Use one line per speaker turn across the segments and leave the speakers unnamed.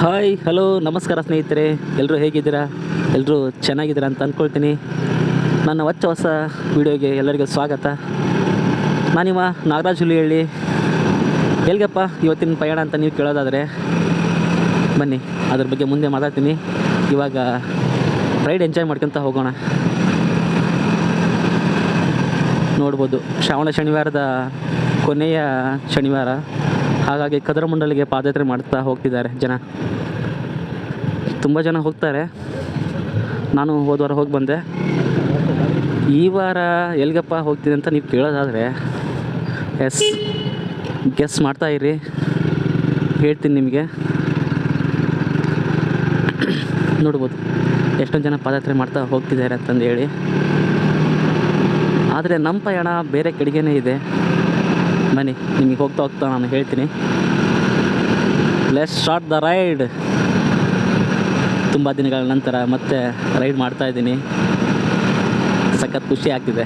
Hi hello ನಮಸ್ಕಾರ ಸ್ನೇಹಿತರೆ, ಎಲ್ಲರೂ ಹೇಗಿದ್ದೀರಾ? ಎಲ್ಲರೂ ಚೆನ್ನಾಗಿದ್ದೀರಾ ಅಂತ ಅಂದ್ಕೊಳ್ತೀನಿ. ನನ್ನ ಹೊಸ ವೀಡಿಯೋಗೆ ಎಲ್ಲರಿಗೂ ಸ್ವಾಗತ. ನಾನಿವ ನಾಗರಾಜ್ ಹುಲಿಹಳ್ಳಿ. ಎಲ್ಲಿಗಪ್ಪ ಇವತ್ತಿನ ಪಯಣ ಅಂತ ನೀವು ಕೇಳೋದಾದರೆ ಬನ್ನಿ, ಅದ್ರ ಬಗ್ಗೆ ಮುಂದೆ ಮಾತಾಡ್ತೀನಿ. ಇವಾಗ ರೈಡ್ ಎಂಜಾಯ್ ಮಾಡ್ಕೊತ ಹೋಗೋಣ. ನೋಡ್ಬೋದು, ಶ್ರಾವಣ ಶನಿವಾರದ ಕೊನೆಯ ಶನಿವಾರ, ಹಾಗಾಗಿ ಕದರಮಂಡಲಿಗೆ ಪಾದಯಾತ್ರೆ ಮಾಡ್ತಾ ಹೋಗ್ತಿದ್ದಾರೆ ಜನ. ತುಂಬ ಜನ ಹೋಗ್ತಾರೆ. ನಾನು ಹೋದ ವಾರ ಹೋಗಿ ಬಂದೆ. ಈ ವಾರ ಎಲ್ಲಿಗಪ್ಪ ಹೋಗ್ತೀನಿ ಅಂತ ನೀವು ಕೇಳೋದಾದರೆ ಗೆಸ್ ಮಾಡ್ತಾಯಿರಿ, ಹೇಳ್ತೀನಿ ನಿಮಗೆ. ನೋಡ್ಬೋದು ಎಷ್ಟೊಂದು ಜನ ಪಾದಯಾತ್ರೆ ಮಾಡ್ತಾ ಹೋಗ್ತಿದ್ದಾರೆ ಅಂತಂದು ಹೇಳಿ. ಆದರೆ ನಮ್ಮ ಪಯಣ ಬೇರೆ ಕಡೆಗೇ ಇದೆ. ಬನ್ನಿ, ನಿಮಗೆ ಹೋಗ್ತಾ ಹೋಗ್ತಾ ನಾನು ಹೇಳ್ತೀನಿ. Let's start the ride. ತುಂಬ ದಿನಗಳ ನಂತರ ಮತ್ತೆ ರೈಡ್ ಮಾಡ್ತಾಯಿದ್ದೀನಿ. ಸಖತ್ ಖುಷಿ ಆಗ್ತಿದೆ.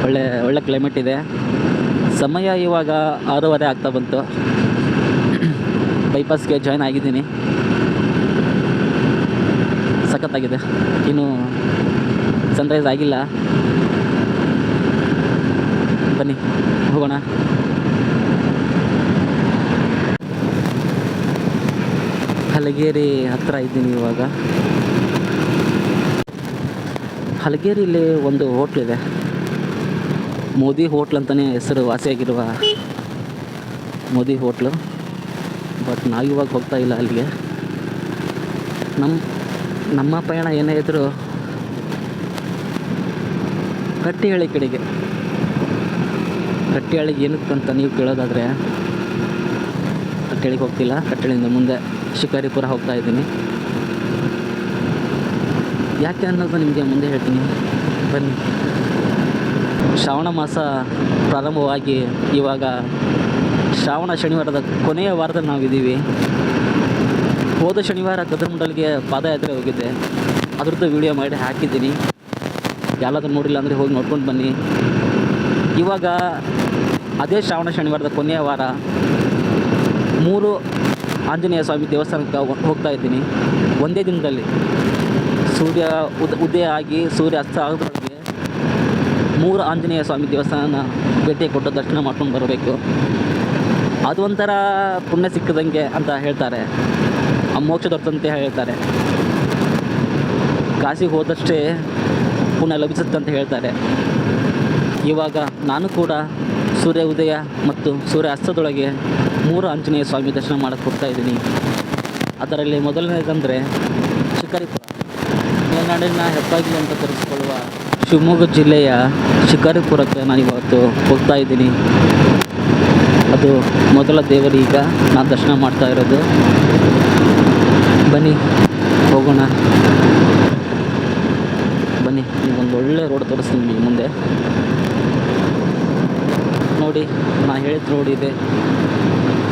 ಒಳ್ಳೆ ಕ್ಲೈಮೇಟ್ ಇದೆ. ಸಮಯ ಇವಾಗ 6:30 ಆಗ್ತಾ ಬಂತು. ಬೈಪಾಸ್ಗೆ ಜಾಯ್ನ್ ಆಗಿದ್ದೀನಿ. ಸಖತ್ತಾಗಿದೆ. ಇನ್ನೂ ಸನ್ರೈಸ್ ಆಗಿಲ್ಲ. ಬನ್ನಿ ಹೋಗೋಣ. ಹಲಗೇರಿ ಹತ್ತಿರ ಇದ್ದೀನಿ ಇವಾಗ. ಹಲಗೇರಿಲಿ ಒಂದು ಹೋಟ್ಲಿದೆ, ಮೋದಿ ಹೋಟ್ಲ್ ಅಂತಲೇ ಹೆಸರು ವಾಸಿಯಾಗಿರುವ ಮೋದಿ ಹೋಟ್ಲು. ಬಟ್ ನಾವಿವಾಗ ಹೋಗ್ತಾ ಇಲ್ಲ ಅಲ್ಲಿಗೆ. ನಮ್ಮ ಪಯಣ ಏನೇ ಇದ್ದರೂ ಕಟ್ಟಿಹಳ್ಳಿ ಕಡೆಗೆ. ಕಟ್ಟಿಹಳ್ಳಿಗೆ ಏನಕ್ಕಂತ ನೀವು ಕೇಳೋದಾದರೆ, ಕಟ್ಟಿಹಳ್ಳಿಗೆ ಹೋಗ್ತಿಲ್ಲ. ಕಟ್ಟಿಹಳ್ಳಿಯಿಂದ ಮುಂದೆ ಶಿಕಾರಿಪುರ ಹೋಗ್ತಾ ಇದ್ದೀನಿ. ಯಾಕೆ ಅನ್ನೋದು ನಿಮಗೆ ಮುಂದೆ ಹೇಳ್ತೀನಿ, ಬನ್ನಿ. ಶ್ರಾವಣ ಮಾಸ ಪ್ರಾರಂಭವಾಗಿ ಇವಾಗ ಶ್ರಾವಣ ಶನಿವಾರದ ಕೊನೆಯ ವಾರದಲ್ಲಿ ನಾವಿದ್ದೀವಿ. ಹೋದ ಶನಿವಾರ ಕದರಮಂಡಲಿಗೆ ಪಾದಯಾತ್ರೆ ಹೋಗಿದ್ದೆ. ಅದ್ರದ್ದು ವಿಡಿಯೋ ಮಾಡಿ ಹಾಕಿದ್ದೀನಿ. ಯಾರಾದರೂ ನೋಡಿಲ್ಲ ಅಂದರೆ ಹೋಗಿ ನೋಡ್ಕೊಂಡು ಬನ್ನಿ. ಇವಾಗ ಅದೇ ಶ್ರಾವಣ ಶನಿವಾರದ ಕೊನೆಯ ವಾರ 3 ಆಂಜನೇಯ ಸ್ವಾಮಿ ದೇವಸ್ಥಾನಕ್ಕೆ ಹೋಗ್ತಾ ಇದ್ದೀನಿ. ಒಂದೇ ದಿನದಲ್ಲಿ ಸೂರ್ಯ ಉದಯ ಆಗಿ ಸೂರ್ಯ ಅಸ್ತ ಆಗೋದ್ರೊಳಗೆ 3 ಆಂಜನೇಯ ಸ್ವಾಮಿ ದೇವಸ್ಥಾನ ಭೇಟಿ ಕೊಟ್ಟು ದರ್ಶನ ಮಾಡ್ಕೊಂಡು ಬರಬೇಕು. ಅದು ಒಂಥರ ಪುಣ್ಯ ಸಿಕ್ಕದಂಗೆ ಅಂತ ಹೇಳ್ತಾರೆ. ಮೋಕ್ಷ ದೊರೆತಂತೆ ಹೇಳ್ತಾರೆ. ಕಾಶಿಗೆ ಹೋದಷ್ಟೇ ಪುಣ್ಯ ಲಭಿಸುತ್ತೆ ಅಂತ ಹೇಳ್ತಾರೆ. ಇವಾಗ ನಾನು ಕೂಡ ಸೂರ್ಯ ಉದಯ ಮತ್ತು ಸೂರ್ಯ ಅಸ್ತದೊಳಗೆ 3 ಆಂಜನೇಯ ಸ್ವಾಮಿ ದರ್ಶನ ಮಾಡೋಕ್ಕೆ ಹೋಗ್ತಾ ಇದ್ದೀನಿ. ಅದರಲ್ಲಿ ಮೊದಲನೇದಂದರೆ ಶಿಕಾರಿಪುರ, ಮಲೆನಾಡಿನ ಹೆಬ್ಬಾಗಿಲು ಅಂತ ಕರೆಸಿಕೊಳ್ಳುವ ಶಿವಮೊಗ್ಗ ಜಿಲ್ಲೆಯ ಶಿಕಾರಿಪುರಕ್ಕೆ ನಾನು ಇವತ್ತು ಹೋಗ್ತಾ ಇದ್ದೀನಿ. ಅದು ಮೊದಲ ದೇವರು ಈಗ ನಾನು ದರ್ಶನ ಮಾಡ್ತಾ ಇರೋದು. ಬನ್ನಿ ಹೋಗೋಣ. ಬನ್ನಿ, ನಿಮಗೊಂದು ಒಳ್ಳೆ ರೋಡ್ ತೋರಿಸ್ತೀನಿ ನಿಮಗೆ ಮುಂದೆ. ನೋಡಿ, ನಾನು ಹೇಳಿದ ರೋಡ್ ಇದೆ.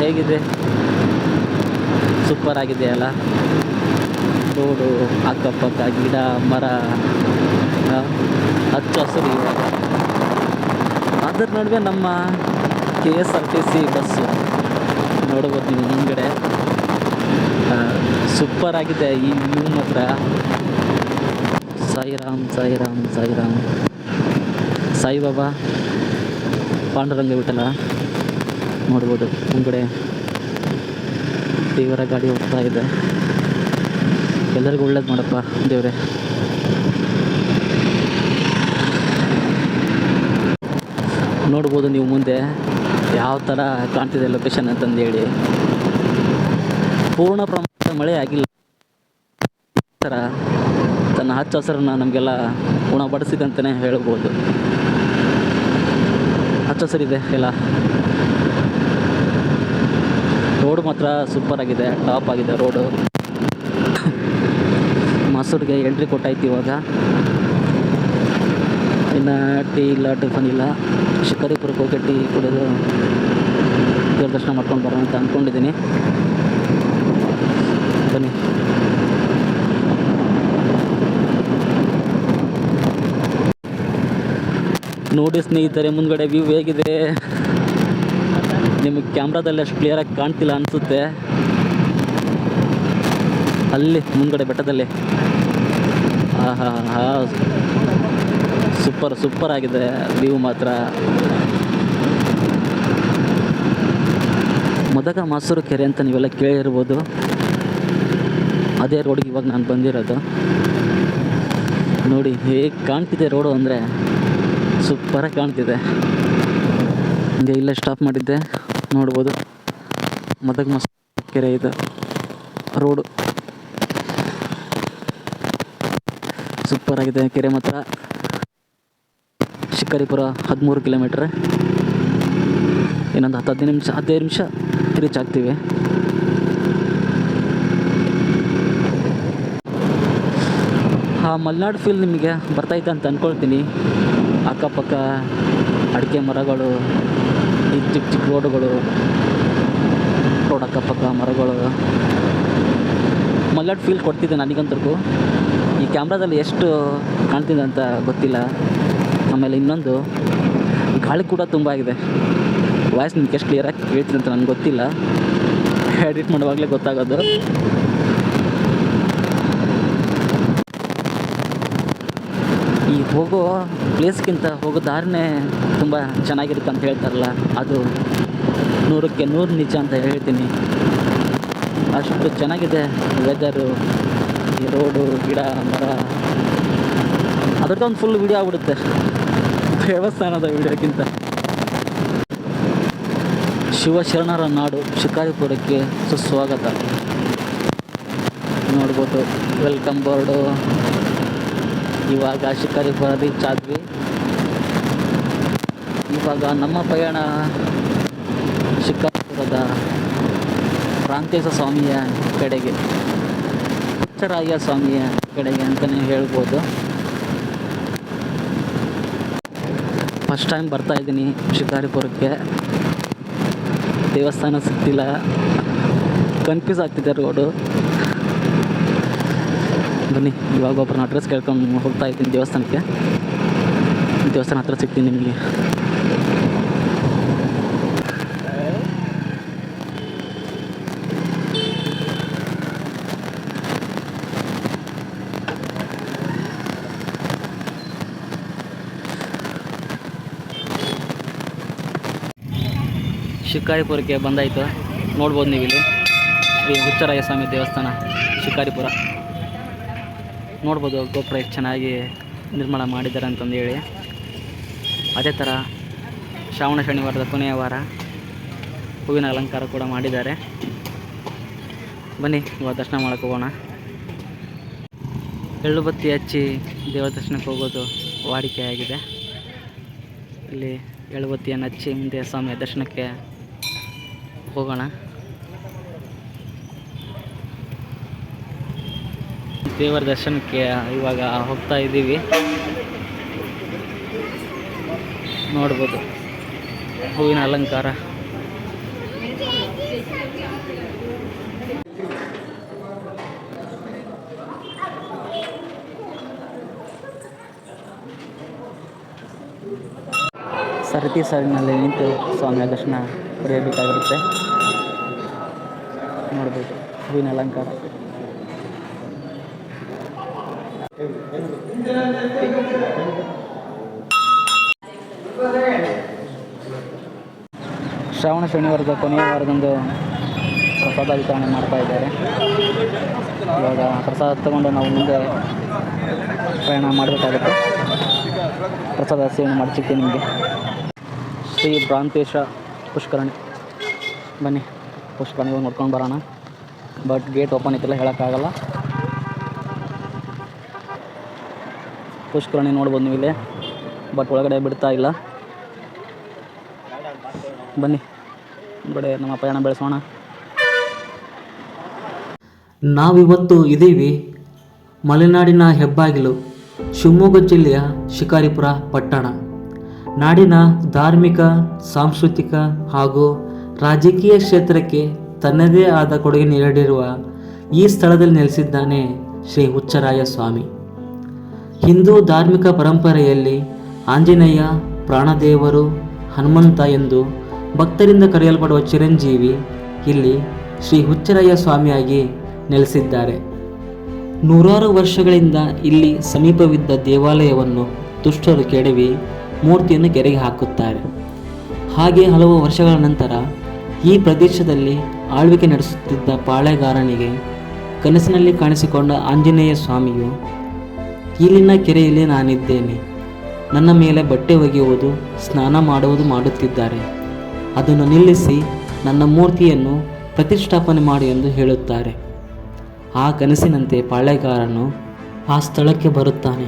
ಹೇಗಿದೆ? ಸೂಪರ್ ಆಗಿದೆ ಅಲ್ಲ ರೋಡು. ಅಕ್ಕಪಕ್ಕ ಗಿಡ ಮರ, ಹಚ್ಚ ಹಸಿರು. ಇವಾಗ ಅದ್ರ ನಡುವೆ ನಮ್ಮ KSRTC ಬಸ್ಸು ನೋಡ್ಬೋದು ನೀವು ಮುಂದ್ಗಡೆ. ಸೂಪರ್ ಆಗಿದೆ ಈ ವ್ಯೂ ಮಾತ್ರ. ಸಾಯಿರಾಮ್ ಸಾಯಿರಾಮ್ ಸಾಯಿರಾಮ್. ಸಾಯಿಬಾಬಾ, ಪಾಂಡುರಂಗ ವಿಠಲ ನೋಡ್ಬೋದು. ಮುಂದ್ಗಡೆ ದೇವರ ಗಾಡಿ ಹೋಗ್ತಾ ಇದೆ. ಎಲ್ಲರಿಗೂ ಒಳ್ಳೇದು ಮಾಡಪ್ಪ ದೇವರೇ. ನೋಡ್ಬೋದು ನೀವು ಮುಂದೆ ಯಾವ ಥರ ಕಾಣ್ತಿದೆ ಲೊಕೇಶನ್ ಅಂತಂದೇಳಿ. ಪೂರ್ಣ ಪ್ರಮಾಣದ ಮಳೆ ಆಗಿಲ್ಲ. ಥರ ತನ್ನ ಹಚ್ಚ ಹಸಿರನ್ನು ನಮಗೆಲ್ಲ ಉಣಬಡಿಸಿದೆ ಅಂತಲೇ ಹೇಳ್ಬೋದು. ಹಚ್ಚ ಹಸಿರಿದೆ ಎಲ್ಲ. ರೋಡ್ ಮಾತ್ರ ಸೂಪರ್ ಆಗಿದೆ, ಟಾಪ್ ಆಗಿದೆ ರೋಡು. ಮಸೂರಿಗೆ ಎಂಟ್ರಿ ಕೊಟ್ಟಾಯ್ತು. ಇವಾಗ ಇನ್ನು ಟೀ ಇಲ್ಲ, ಟಿಫನ್ ಇಲ್ಲ. ಶಿಕಾರಿಪುರಕ್ಕೆ ಹೋಗಿ ಟೀ ಕುಡಿದು ದೇವ್ರ ದರ್ಶನ ಮಾಡ್ಕೊಂಡು ಬರೋಣ ಅಂತ ಅಂದ್ಕೊಂಡಿದ್ದೀನಿ. ಬನ್ನಿ. ನೋಡಿ ಸ್ನೇಹಿತರೆ, ಮುಂದ್ಗಡೆ ವ್ಯೂ ಹೇಗಿದೆ. ನಿಮಗೆ ಕ್ಯಾಮ್ರಾದಲ್ಲಿ ಅಷ್ಟು ಕ್ಲಿಯರಾಗಿ ಕಾಣ್ತಿಲ್ಲ ಅನಿಸುತ್ತೆ. ಅಲ್ಲಿ ಮುಂದ್ಗಡೆ ಬೆಟ್ಟದಲ್ಲಿ. ಹಾ ಹಾ, ಸೂಪರ್ ಆಗಿದೆ ವ್ಯೂ ಮಾತ್ರ. ಮೊದಗ ಮಾಸೂರು ಕೆರೆ ಅಂತ ನೀವೆಲ್ಲ ಕೇಳಿರ್ಬೋದು. ಅದೇ ರೋಡಿಗೆ ಇವಾಗ ನಾನು ಬಂದಿರೋದು. ನೋಡಿ ಹೇಗೆ ಕಾಣ್ತಿದೆ ರೋಡು ಅಂದರೆ ಸೂಪರಾಗಿ ಕಾಣ್ತಿದೆ. ಹಿಂಗೆ ಇಲ್ಲೇ ಸ್ಟಾಪ್ ಮಾಡಿದ್ದೆ, ನೋಡ್ಬೋದು ಮೊದಗ ಮಾಸೂರು ಕೆರೆ ಇದು ರೋಡು. ಸೂಪರಾಗಿದೆ ಕೆರೆ ಮಾತ್ರ. ಶಿಕಾರಿಪುರ 13 ಕಿಲೋಮೀಟ್ರ್. ಇನ್ನೊಂದು 15 ನಿಮಿಷ ರೀಚ್ ಆಗ್ತೀವಿ. ಮಲೆನಾಡು ಫೀಲ್ ನಿಮಗೆ ಬರ್ತೈತೆ ಅಂತ ಅಂದ್ಕೊಳ್ತೀನಿ. ಅಕ್ಕಪಕ್ಕ ಅಡಿಕೆ ಮರಗಳು, ಈ ಚಿಕ್ಕ ರೋಡ್ ಅಕ್ಕಪಕ್ಕ ಮರಗಳು, ಮಲೆನಾಡು ಫೀಲ್ ಕೊಡ್ತಿದ್ದೆ ನನಗಂತೂ. ಈ ಕ್ಯಾಮ್ರಾದಲ್ಲಿ ಎಷ್ಟು ಕಾಣ್ತಿದೆ ಅಂತ ಗೊತ್ತಿಲ್ಲ. ಆಮೇಲೆ ಇನ್ನೊಂದು, ಗಾಳಿ ಕೂಡ ತುಂಬ ಆಗಿದೆ. ವಾಯ್ಸ್ ನಿಮ್ಗೆ ಎಷ್ಟು ಕ್ಲಿಯರಾಗಿ ಕೇಳ್ತೀನಿ ಅಂತ ನನಗೆ ಗೊತ್ತಿಲ್ಲ, ಎಡಿಟ್ ಮಾಡುವಾಗಲೇ ಗೊತ್ತಾಗೋದು. ಈ ಹೋಗೋ ಪ್ಲೇಸ್ಗಿಂತ ಹೋಗೋ ದಾರಿನೇ ತುಂಬ ಚೆನ್ನಾಗಿರುತ್ತೆ ಅಂತ ಹೇಳ್ತಾರಲ್ಲ, ಅದು 100ಕ್ಕೆ 100 ನಿಜ ಅಂತ ಹೇಳ್ತೀನಿ. ಅಷ್ಟು ಚೆನ್ನಾಗಿದೆ ವೆದರು, ಈ ರೋಡು, ಗಿಡ, ಮರ. ಅದ್ರದ್ದು ಒಂದು ಫುಲ್ ವೀಡಿಯೋ ಆಗ್ಬಿಡುತ್ತೆ ದೇವಸ್ಥಾನದ ವೀಡಿಯೋಕ್ಕಿಂತ. ಶಿವಶರಣರ ನಾಡು ಶಿಕಾರಿಪುರಕ್ಕೆ ಸುಸ್ವಾಗತ. ನೋಡ್ಬೋದು ವೆಲ್ಕಮ್ ಬೋರ್ಡು. ಇವಾಗ ಶಿಕಾರಿಪುರ ರೀಚ್ ಆದ್ವಿ. ಇವಾಗ ನಮ್ಮ ಪಯಣ ಶಿಕಾರಿಪುರದ ಪ್ರಾಂತೇಶ ಸ್ವಾಮಿಯ ಕಡೆಗೆ, ಹುಚ್ಚರಾಯ ಸ್ವಾಮಿಯ ಕಡೆಗೆ ಅಂತಲೇ ಹೇಳ್ಬೋದು. ಫಸ್ಟ್ ಟೈಮ್ ಬರ್ತಾ ಇದ್ದೀನಿ ಶಿಕಾರಿಪುರಕ್ಕೆ. ದೇವಸ್ಥಾನ ಸಿಗ್ತಿಲ್ಲ, ಕನ್ಫ್ಯೂಸ್ ಆಗ್ತಿದೆ ರೋಡು. ಬನ್ನಿ, ಇವಾಗ ಒಬ್ಬರನ್ನ ಅಡ್ರೆಸ್ ಕೇಳ್ಕೊಂಡು ಹೋಗ್ತಾ ಇದ್ದೀನಿ ದೇವಸ್ಥಾನಕ್ಕೆ. ದೇವಸ್ಥಾನ ಹತ್ರ ಸಿಗ್ತೀನಿ ನಿಮಗೆ. ಶಿಕಾರಿಪುರಕ್ಕೆ ಬಂದಾಯಿತು. ನೋಡ್ಬೋದು ನೀವು ಇಲ್ಲಿ ಶ್ರೀ ಹುಚ್ಚರಾಯ ಸ್ವಾಮಿ ದೇವಸ್ಥಾನ ಶಿಕಾರಿಪುರ. ನೋಡ್ಬೋದು ಗೋಪುರ ಎಷ್ಟು ಚೆನ್ನಾಗಿ ನಿರ್ಮಾಣ ಮಾಡಿದ್ದಾರೆ ಅಂತಂದು ಹೇಳಿ. ಅದೇ ಥರ ಶ್ರಾವಣ ಶನಿವಾರದ ಕೊನೆಯ ವಾರ ಹೂವಿನ ಅಲಂಕಾರ ಕೂಡ ಮಾಡಿದ್ದಾರೆ. ಬನ್ನಿ ಇವಾಗ ದರ್ಶನ ಮಾಡೋಕ್ಕೆ ಹೋಗೋಣ. ಎಳ್ಳು ಬತ್ತಿ ಹಚ್ಚಿ ದೇವರ ದರ್ಶನಕ್ಕೆ ಹೋಗೋದು ವಾಡಿಕೆಯಾಗಿದೆ. ಇಲ್ಲಿ ಎಳ್ಳು ಬತ್ತಿಯನ್ನು ಹಚ್ಚಿ ಮುಂದೆ ಸ್ವಾಮಿಯ ದರ್ಶನಕ್ಕೆ ಹೋಗೋಣ. ದೇವರ ದರ್ಶನಕ್ಕೆ ಇವಾಗ ಹೋಗ್ತಾ ಇದ್ದೀವಿ. ನೋಡ್ಬೋದು ಹೂವಿನ ಅಲಂಕಾರ. ಸರತಿ ಸಾಲಿನಲ್ಲಿ ನಿಂತು ಸ್ವಾಮಿಯ ದರ್ಶನ ಪಡೆಯಬೇಕಾಗಿರುತ್ತೆ. ನೋಡ್ಬೋದು ಹೂವಿನ ಅಲಂಕಾರ. ಶ್ರಾವಣ ಶನಿವಾರದ ಕೊನೆಯ ವಾರದಂದು ಪ್ರಸಾದ ವಿತರಣೆ ಮಾಡ್ತಾ ಇದ್ದಾರೆ. ಇವಾಗ ಪ್ರಸಾದ ತಗೊಂಡು ನಾವು ಮುಂದೆ ಪ್ರಯಾಣ ಮಾಡಬೇಕಾಗುತ್ತೆ. ಪ್ರಸಾದ ಸೇವನೆ ಮಾಡಿ ಸಿಗ್ತೀನಿ ನಿಮಗೆ. ಶ್ರೀ ಪ್ರಾಂತೇಶ ಪುಷ್ಕರಣಿ. ಬನ್ನಿ ಪುಷ್ಕರಣಿ ಹೋಗಿ ನೋಡ್ಕೊಂಡು ಬರೋಣ. ಬಟ್ ಗೇಟ್ ಓಪನ್ ಇತ್ತಿಲ್ಲ, ಹೇಳೋಕ್ಕಾಗಲ್ಲ. ಪುಷ್ಕರಣಿ ನೋಡ್ಬೋದು ನೀವು ಇಲ್ಲೇ, ಬಟ್ ಒಳಗಡೆ ಬಿಡ್ತಾ ಇಲ್ಲ. ಬನ್ನಿ ಒಳಗಡೆ ನಮ್ಮ ಪ್ರಯಾಣ ಬೆಳೆಸೋಣ.
ನಾವಿವತ್ತು ಇದ್ದೀವಿ ಮಲೆನಾಡಿನ ಹೆಬ್ಬಾಗಿಲು ಶಿವಮೊಗ್ಗ ಜಿಲ್ಲೆಯ ಶಿಕಾರಿಪುರ ಪಟ್ಟಣ. ನಾಡಿನ ಧಾರ್ಮಿಕ, ಸಾಂಸ್ಕೃತಿಕ ಹಾಗೂ ರಾಜಕೀಯ ಕ್ಷೇತ್ರಕ್ಕೆ ತನ್ನದೇ ಆದ ಕೊಡುಗೆ ನೀಡಿರುವ ಈ ಸ್ಥಳದಲ್ಲಿ ನೆಲೆಸಿದ್ದಾನೆ ಶ್ರೀ ಹುಚ್ಚರಾಯ ಸ್ವಾಮಿ. ಹಿಂದೂ ಧಾರ್ಮಿಕ ಪರಂಪರೆಯಲ್ಲಿ ಆಂಜನೇಯ, ಪ್ರಾಣದೇವರು, ಹನುಮಂತ ಎಂದು ಭಕ್ತರಿಂದ ಕರೆಯಲ್ಪಡುವ ಚಿರಂಜೀವಿ ಇಲ್ಲಿ ಶ್ರೀ ಹುಚ್ಚರಾಯ ಸ್ವಾಮಿಯಾಗಿ ನೆಲೆಸಿದ್ದಾರೆ. ನೂರಾರು ವರ್ಷಗಳಿಂದ ಇಲ್ಲಿ ಸಮೀಪವಿದ್ದ ದೇವಾಲಯವನ್ನು ದುಷ್ಟರು ಕೆಡವಿ ಮೂರ್ತಿಯನ್ನು ಕೆರೆಗೆ ಹಾಕುತ್ತಾರೆ. ಹಾಗೆ ಹಲವು ವರ್ಷಗಳ ನಂತರ ಈ ಪ್ರದೇಶದಲ್ಲಿ ಆಳ್ವಿಕೆ ನಡೆಸುತ್ತಿದ್ದ ಪಾಳೆಗಾರನಿಗೆ ಕನಸಿನಲ್ಲಿ ಕಾಣಿಸಿಕೊಂಡ ಆಂಜನೇಯ ಸ್ವಾಮಿಯು, ಇಲ್ಲಿನ ಕೆರೆಯಲ್ಲಿ ನಾನಿದ್ದೇನೆ, ನನ್ನ ಮೇಲೆ ಬಟ್ಟೆ ಒಗೆಯುವುದು, ಸ್ನಾನ ಮಾಡುವುದು ಮಾಡುತ್ತಿದ್ದಾರೆ, ಅದನ್ನು ನಿಲ್ಲಿಸಿ ನನ್ನ ಮೂರ್ತಿಯನ್ನು ಪ್ರತಿಷ್ಠಾಪನೆ ಮಾಡಿ ಎಂದು ಹೇಳುತ್ತಾರೆ. ಆ ಕನಸಿನಂತೆ ಪಾಳೆಗಾರನು ಆ ಸ್ಥಳಕ್ಕೆ ಬರುತ್ತಾನೆ.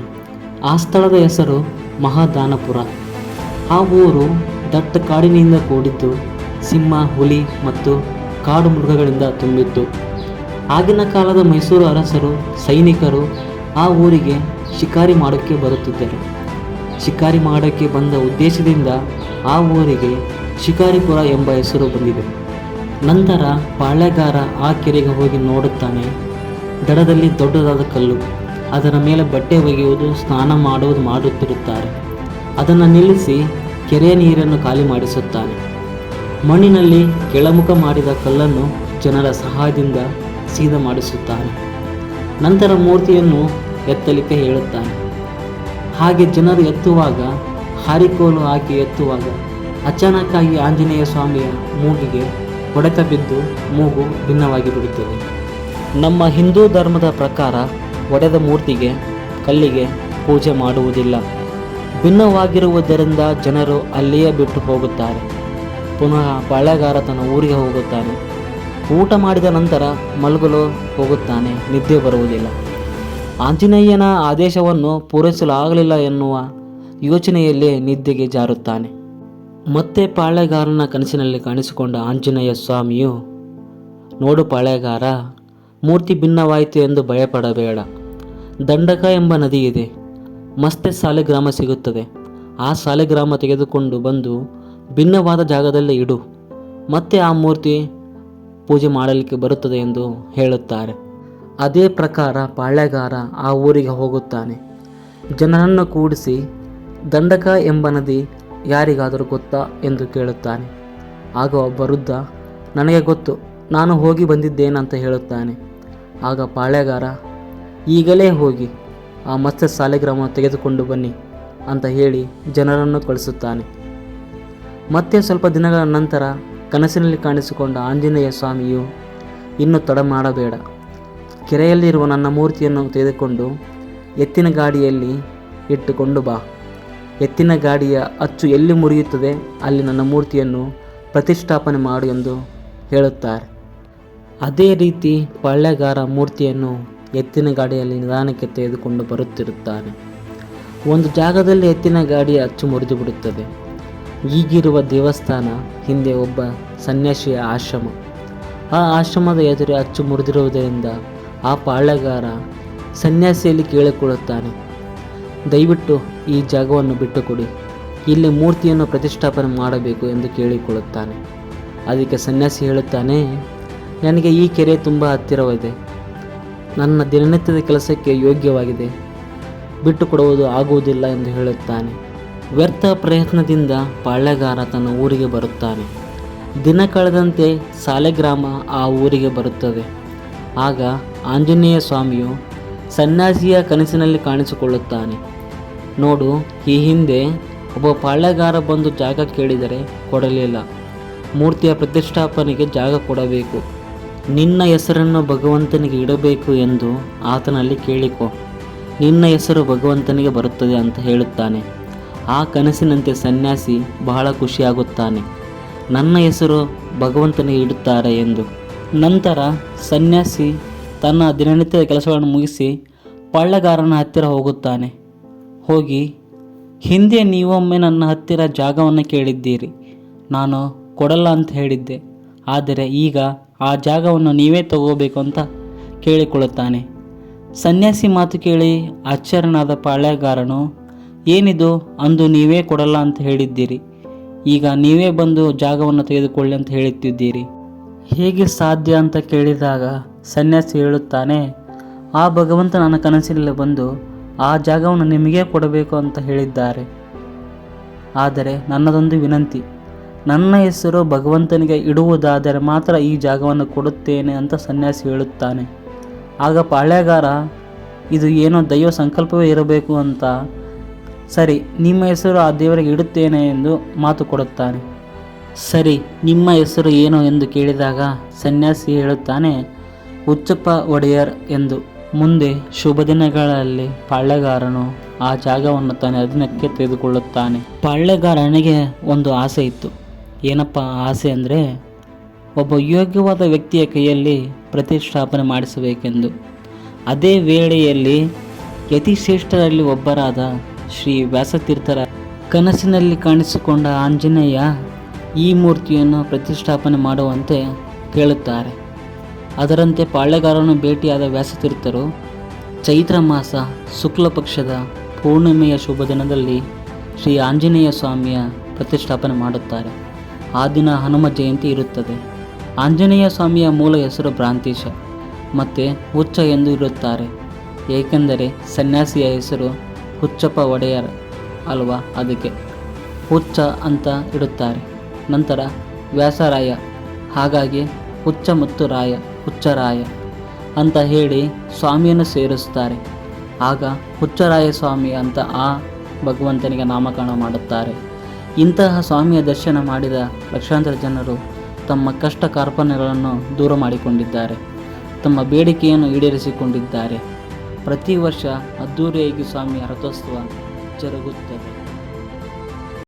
ಆ ಸ್ಥಳದ ಹೆಸರು ಮಹಾದಾನಪುರ. ಆ ಊರು ದಟ್ಟ ಕಾಡಿನಿಂದ ಕೂಡಿದ್ದು ಸಿಂಹ, ಹುಲಿ ಮತ್ತು ಕಾಡು ಮೃಗಗಳಿಂದ ತುಂಬಿತ್ತು. ಆಗಿನ ಕಾಲದ ಮೈಸೂರು ಅರಸರು, ಸೈನಿಕರು ಆ ಊರಿಗೆ ಶಿಕಾರಿ ಮಾಡೋಕ್ಕೆ ಬರುತ್ತಿದ್ದರು. ಶಿಕಾರಿ ಮಾಡೋಕ್ಕೆ ಬಂದ ಉದ್ದೇಶದಿಂದ ಆ ಊರಿಗೆ ಶಿಕಾರಿಪುರ ಎಂಬ ಹೆಸರು ಬಂದಿದೆ. ನಂತರ ಪಾಳೆಗಾರ ಆ ಕೆರೆಗೆ ಹೋಗಿ ನೋಡುತ್ತಾನೆ. ದಡದಲ್ಲಿ ದೊಡ್ಡದಾದ ಕಲ್ಲು, ಅದರ ಮೇಲೆ ಬಟ್ಟೆ ಒಗೆಯುವುದು, ಸ್ನಾನ ಮಾಡುವುದು ಮಾಡುತ್ತಿರುತ್ತಾರೆ. ಅದನ್ನು ನಿಲ್ಲಿಸಿ ಕೆರೆಯ ನೀರನ್ನು ಖಾಲಿ ಮಾಡಿಸುತ್ತಾನೆ. ಮಣ್ಣಿನಲ್ಲಿ ಕೆಳಮುಖ ಮಾಡಿದ ಕಲ್ಲನ್ನು ಜನರ ಸಹಾಯದಿಂದ ಸೀದಾ ಮಾಡಿಸುತ್ತಾನೆ. ನಂತರ ಮೂರ್ತಿಯನ್ನು ಎತ್ತಲಿಕ್ಕೆ ಹೇಳುತ್ತಾನೆ. ಹಾಗೆ ಜನರು ಎತ್ತುವಾಗ, ಹಾರಿಕೋಲು ಹಾಕಿ ಎತ್ತುವಾಗ ಅಚಾನಕ್ಕಾಗಿ ಆಂಜನೇಯ ಸ್ವಾಮಿಯ ಮೂಗಿಗೆ ಹೊಡೆತ ಬಿದ್ದು ಮೂಗು ಭಿನ್ನವಾಗಿ ಬಿಡುತ್ತದೆ. ನಮ್ಮ ಹಿಂದೂ ಧರ್ಮದ ಪ್ರಕಾರ ಒಡೆದ ಮೂರ್ತಿಗೆ, ಕಲ್ಲಿಗೆ ಪೂಜೆ ಮಾಡುವುದಿಲ್ಲ. ಭಿನ್ನವಾಗಿರುವುದರಿಂದ ಜನರು ಅಲ್ಲಿಯೇ ಬಿಟ್ಟು ಹೋಗುತ್ತಾರೆ. ಪುನಃ ಪಾಳೆಗಾರ ತನ್ನ ಊರಿಗೆ ಹೋಗುತ್ತಾನೆ. ಊಟ ಮಾಡಿದ ನಂತರ ಮಲಗಲು ಹೋಗುತ್ತಾನೆ. ನಿದ್ದೆ ಬರುವುದಿಲ್ಲ. ಆಂಜನೇಯನ ಆದೇಶವನ್ನು ಪೂರೈಸಲಾಗಲಿಲ್ಲ ಎನ್ನುವ ಯೋಚನೆಯಲ್ಲೇ ನಿದ್ದೆಗೆ ಜಾರುತ್ತಾನೆ. ಮತ್ತೆ ಪಾಳೆಗಾರನ ಕನಸಿನಲ್ಲಿ ಕಾಣಿಸಿಕೊಂಡ ಆಂಜನೇಯ ಸ್ವಾಮಿಯು, ನೋಡು ಪಾಳೆಗಾರ, ಮೂರ್ತಿ ಭಿನ್ನವಾಯಿತು ಎಂದು ಭಯಪಡಬೇಡ. ದಂಡಕ ಎಂಬ ನದಿ ಇದೆ. ಮಸ್ತೆ ಸಾಲಿಗ್ರಾಮ ಸಿಗುತ್ತದೆ. ಆ ಸಾಲಿಗ್ರಾಮ ತೆಗೆದುಕೊಂಡು ಬಂದು ಭಿನ್ನವಾದ ಜಾಗದಲ್ಲಿ ಇಡು. ಮತ್ತೆ ಆ ಮೂರ್ತಿ ಪೂಜೆ ಮಾಡಲಿಕ್ಕೆ ಬರುತ್ತದೆ ಎಂದು ಹೇಳುತ್ತಾರೆ. ಅದೇ ಪ್ರಕಾರ ಪಾಳೆಗಾರ ಆ ಊರಿಗೆ ಹೋಗುತ್ತಾನೆ. ಜನರನ್ನು ಕೂಡಿಸಿ, ದಂಡಕ ಎಂಬ ನದಿ ಯಾರಿಗಾದರೂ ಗೊತ್ತಾ ಎಂದು ಕೇಳುತ್ತಾನೆ. ಆಗ ಒಬ್ಬ ವೃದ್ಧ, ನನಗೆ ಗೊತ್ತು, ನಾನು ಹೋಗಿ ಬಂದಿದ್ದೇನಂತ ಹೇಳುತ್ತಾನೆ. ಆಗ ಪಾಳೆಗಾರ, ಈಗಲೇ ಹೋಗಿ ಆ ಮತ್ಸ್ಯ ಸಾಲಿಗ್ರಾಮ ತೆಗೆದುಕೊಂಡು ಬನ್ನಿ ಅಂತ ಹೇಳಿ ಜನರನ್ನು ಕಳಿಸುತ್ತಾನೆ. ಮತ್ತೆ ಸ್ವಲ್ಪ ದಿನಗಳ ನಂತರ ಕನಸಿನಲ್ಲಿ ಕಾಣಿಸಿಕೊಂಡ ಆಂಜನೇಯ ಸ್ವಾಮಿಯು, ಇನ್ನು ತಡ ಮಾಡಬೇಡ, ಕೆರೆಯಲ್ಲಿರುವ ನನ್ನ ಮೂರ್ತಿಯನ್ನು ತೆಗೆದುಕೊಂಡು ಎತ್ತಿನ ಗಾಡಿಯಲ್ಲಿ ಇಟ್ಟುಕೊಂಡು ಬಾ. ಎತ್ತಿನ ಗಾಡಿಯ ಅಚ್ಚು ಎಲ್ಲಿ ಮುರಿಯುತ್ತದೆ ಅಲ್ಲಿ ನನ್ನ ಮೂರ್ತಿಯನ್ನು ಪ್ರತಿಷ್ಠಾಪನೆ ಮಾಡು ಎಂದು ಹೇಳುತ್ತಾರೆ. ಅದೇ ರೀತಿ ಪಾಳೆಗಾರ ಮೂರ್ತಿಯನ್ನು ಎತ್ತಿನ ಗಾಡಿಯಲ್ಲಿ ನಿಧಾನಕ್ಕೆ ತೆಗೆದುಕೊಂಡು ಬರುತ್ತಿರುತ್ತಾನೆ. ಒಂದು ಜಾಗದಲ್ಲಿ ಎತ್ತಿನ ಗಾಡಿಯ ಅಚ್ಚು ಮುರಿದು ಬಿಡುತ್ತದೆ. ಈಗಿರುವ ದೇವಸ್ಥಾನ ಹಿಂದೆ ಒಬ್ಬ ಸನ್ಯಾಸಿಯ ಆಶ್ರಮ. ಆ ಆಶ್ರಮದ ಎದುರು ಅಚ್ಚು ಮುರಿದಿರುವುದರಿಂದ ಆ ಪಾಳೆಗಾರ ಸನ್ಯಾಸಿಯಲ್ಲಿ ಕೇಳಿಕೊಳ್ಳುತ್ತಾನೆ, ದಯವಿಟ್ಟು ಈ ಜಾಗವನ್ನು ಬಿಟ್ಟುಕೊಡಿ, ಇಲ್ಲಿ ಮೂರ್ತಿಯನ್ನು ಪ್ರತಿಷ್ಠಾಪನೆ ಮಾಡಬೇಕು ಎಂದು ಕೇಳಿಕೊಳ್ಳುತ್ತಾನೆ. ಅದಕ್ಕೆ ಸನ್ಯಾಸಿ ಹೇಳುತ್ತಾನೆ, ನನಗೆ ಈ ಕೆರೆ ತುಂಬ ಹತ್ತಿರವಿದೆ, ನನ್ನ ದಿನನಿತ್ಯದ ಕೆಲಸಕ್ಕೆ ಯೋಗ್ಯವಾಗಿದೆ, ಬಿಟ್ಟುಕೊಡುವುದು ಆಗುವುದಿಲ್ಲ ಎಂದು ಹೇಳುತ್ತಾನೆ. ವ್ಯರ್ಥ ಪ್ರಯತ್ನದಿಂದ ಪಾಳೆಗಾರ ತನ್ನ ಊರಿಗೆ ಬರುತ್ತಾನೆ. ದಿನ ಕಳೆದಂತೆ ಸಾಲಿಗ್ರಾಮ ಆ ಊರಿಗೆ ಬರುತ್ತದೆ. ಆಗ ಆಂಜನೇಯ ಸ್ವಾಮಿಯು ಸನ್ಯಾಸಿಯ ಕನಸಿನಲ್ಲಿ ಕಾಣಿಸಿಕೊಳ್ಳುತ್ತಾನೆ. ನೋಡು, ಈ ಹಿಂದೆ ಒಬ್ಬ ಪಾಳೆಗಾರ ಬಂದು ಜಾಗ ಕೇಳಿದರೆ ಕೊಡಲಿಲ್ಲ. ಮೂರ್ತಿಯ ಪ್ರತಿಷ್ಠಾಪನೆಗೆ ಜಾಗ ಕೊಡಬೇಕು. ನಿನ್ನ ಹೆಸರನ್ನು ಭಗವಂತನಿಗೆ ಇಡಬೇಕು ಎಂದು ಆತನಲ್ಲಿ ಕೇಳಿಕೊ. ನಿನ್ನ ಹೆಸರು ಭಗವಂತನಿಗೆ ಬರುತ್ತದೆ ಅಂತ ಹೇಳುತ್ತಾನೆ. ಆ ಕನಸಿನಂತೆ ಸನ್ಯಾಸಿ ಬಹಳ ಖುಷಿಯಾಗುತ್ತಾನೆ, ನನ್ನ ಹೆಸರು ಭಗವಂತನಿಗೆ ಇಡುತ್ತಾರೆ ಎಂದು. ನಂತರ ಸನ್ಯಾಸಿ ತನ್ನ ದಿನನಿತ್ಯದ ಕೆಲಸಗಳನ್ನು ಮುಗಿಸಿ ಪಾಳೆಗಾರನ ಹತ್ತಿರ ಹೋಗುತ್ತಾನೆ. ಹೋಗಿ, ಹಿಂದೆ ನೀವೊಮ್ಮೆ ನನ್ನ ಹತ್ತಿರ ಜಾಗವನ್ನು ಕೇಳಿದ್ದೀರಿ, ನಾನು ಕೊಡಲ್ಲ ಅಂತ ಹೇಳಿದ್ದೆ, ಆದರೆ ಈಗ ಆ ಜಾಗವನ್ನು ನೀವೇ ತಗೋಬೇಕು ಅಂತ ಕೇಳಿಕೊಳ್ಳುತ್ತಾನೆ. ಸನ್ಯಾಸಿ ಮಾತು ಕೇಳಿ ಆಶ್ಚರ್ಯನಾದ ಪಾಳೆಗಾರನು, ಏನಿದು, ಅಂದು ನೀವೇ ಕೊಡಲ್ಲ ಅಂತ ಹೇಳಿದ್ದೀರಿ, ಈಗ ನೀವೇ ಬಂದು ಜಾಗವನ್ನು ತೆಗೆದುಕೊಳ್ಳಿ ಅಂತ ಹೇಳುತ್ತಿದ್ದೀರಿ, ಹೇಗೆ ಸಾಧ್ಯ ಅಂತ ಕೇಳಿದಾಗ ಸನ್ಯಾಸಿ ಹೇಳುತ್ತಾನೆ, ಆ ಭಗವಂತ ನನ್ನ ಕನಸಿನಲ್ಲಿ ಬಂದು ಆ ಜಾಗವನ್ನು ನಿಮಗೇ ಕೊಡಬೇಕು ಅಂತ ಹೇಳಿದ್ದಾರೆ. ಆದರೆ ನನ್ನದೊಂದು ವಿನಂತಿ, ನನ್ನ ಹೆಸರು ಭಗವಂತನಿಗೆ ಇಡುವುದಾದರೆ ಮಾತ್ರ ಈ ಜಾಗವನ್ನು ಕೊಡುತ್ತೇನೆ ಅಂತ ಸನ್ಯಾಸಿ ಹೇಳುತ್ತಾನೆ. ಆಗ ಪಾಳೆಗಾರ
ಇದು ಏನೋ ದೈವ ಸಂಕಲ್ಪವೇ ಇರಬೇಕು ಅಂತ. ಸರಿ, ನಿಮ್ಮ ಹೆಸರು ಆ ದೇವರಿಗೆ ಇಡುತ್ತೇನೆ ಎಂದು ಮಾತು ಕೊಡುತ್ತಾನೆ. ಸರಿ, ನಿಮ್ಮ ಹೆಸರು ಏನು ಎಂದು ಕೇಳಿದಾಗ ಸನ್ಯಾಸಿ ಹೇಳುತ್ತಾನೆ, ಹುಚ್ಚಪ್ಪ ಒಡೆಯರ್ ಎಂದು. ಮುಂದೆ ಶುಭ ದಿನಗಳಲ್ಲಿ ಪಾಳ್ಯಗಾರನು ಆ ಜಾಗವನ್ನು ತನ್ನ ಅಧೀನಕ್ಕೆ ತೆಗೆದುಕೊಳ್ಳುತ್ತಾನೆ. ಪಾಳ್ಯಗಾರನಿಗೆ ಒಂದು ಆಸೆ ಇತ್ತು. ಏನಪ್ಪ ಆಸೆ ಅಂದರೆ, ಒಬ್ಬ ಯೋಗ್ಯವಾದ ವ್ಯಕ್ತಿಯ ಕೈಯಲ್ಲಿ ಪ್ರತಿಷ್ಠಾಪನೆ ಮಾಡಿಸಬೇಕೆಂದು. ಅದೇ ವೇಳೆಯಲ್ಲಿ ಯತಿಶ್ರೇಷ್ಠರಲ್ಲಿ ಒಬ್ಬರಾದ ಶ್ರೀ ವ್ಯಾಸತೀರ್ಥರ ಕನಸಿನಲ್ಲಿ ಕಾಣಿಸಿಕೊಂಡ ಆಂಜನೇಯ ಈ ಮೂರ್ತಿಯನ್ನು ಪ್ರತಿಷ್ಠಾಪನೆ ಮಾಡುವಂತೆ ಕೇಳುತ್ತಾರೆ. ಅದರಂತೆ ಪಾಳ್ಯಗಾರನು ಭೇಟಿಯಾದ ವ್ಯಾಸತೀರ್ಥರು ಚೈತ್ರ ಮಾಸ ಶುಕ್ಲ ಪಕ್ಷದ ಪೂರ್ಣಿಮೆಯ ಶುಭ ದಿನದಲ್ಲಿ ಶ್ರೀ ಆಂಜನೇಯ ಸ್ವಾಮಿಯ ಪ್ರತಿಷ್ಠಾಪನೆ ಮಾಡುತ್ತಾರೆ. ಆ ದಿನ ಹನುಮ ಜಯಂತಿ ಇರುತ್ತದೆ. ಆಂಜನೇಯ ಸ್ವಾಮಿಯ ಮೂಲ ಹೆಸರು ಭ್ರಾಂತೀಶ ಮತ್ತು ಹುಚ್ಚ ಎಂದು ಇರುತ್ತಾರೆ. ಏಕೆಂದರೆ ಸನ್ಯಾಸಿಯ ಹೆಸರು ಹುಚ್ಚಪ್ಪ ಒಡೆಯರ್ ಅಲ್ವಾ, ಅದಕ್ಕೆ ಹುಚ್ಚ ಅಂತ ಇಡುತ್ತಾರೆ. ನಂತರ ವ್ಯಾಸರಾಯ, ಹಾಗಾಗಿ ಹುಚ್ಚ ಮತ್ತು ರಾಯ, ಹುಚ್ಚರಾಯ ಅಂತ ಹೇಳಿ ಸ್ವಾಮಿಯನ್ನು ಸೇರಿಸುತ್ತಾರೆ. ಆಗ ಹುಚ್ಚರಾಯ ಸ್ವಾಮಿ ಅಂತ ಆ ಭಗವಂತನಿಗೆ ನಾಮಕರಣ ಮಾಡುತ್ತಾರೆ. ಇಂತಹ ಸ್ವಾಮಿಯ ದರ್ಶನ ಮಾಡಿದ ಲಕ್ಷಾಂತರ ಜನರು ತಮ್ಮ ಕಷ್ಟ ಕಾರ್ಪಣ್ಯಗಳನ್ನು ದೂರ ಮಾಡಿಕೊಂಡಿದ್ದಾರೆ, ತಮ್ಮ ಬೇಡಿಕೆಯನ್ನು ಈಡೇರಿಸಿಕೊಂಡಿದ್ದಾರೆ. ಪ್ರತಿ ವರ್ಷ ಅದ್ದೂರಿಯಾಗಿ ಸ್ವಾಮಿಯ ರಥೋತ್ಸವ ಜರುಗುತ್ತದೆ.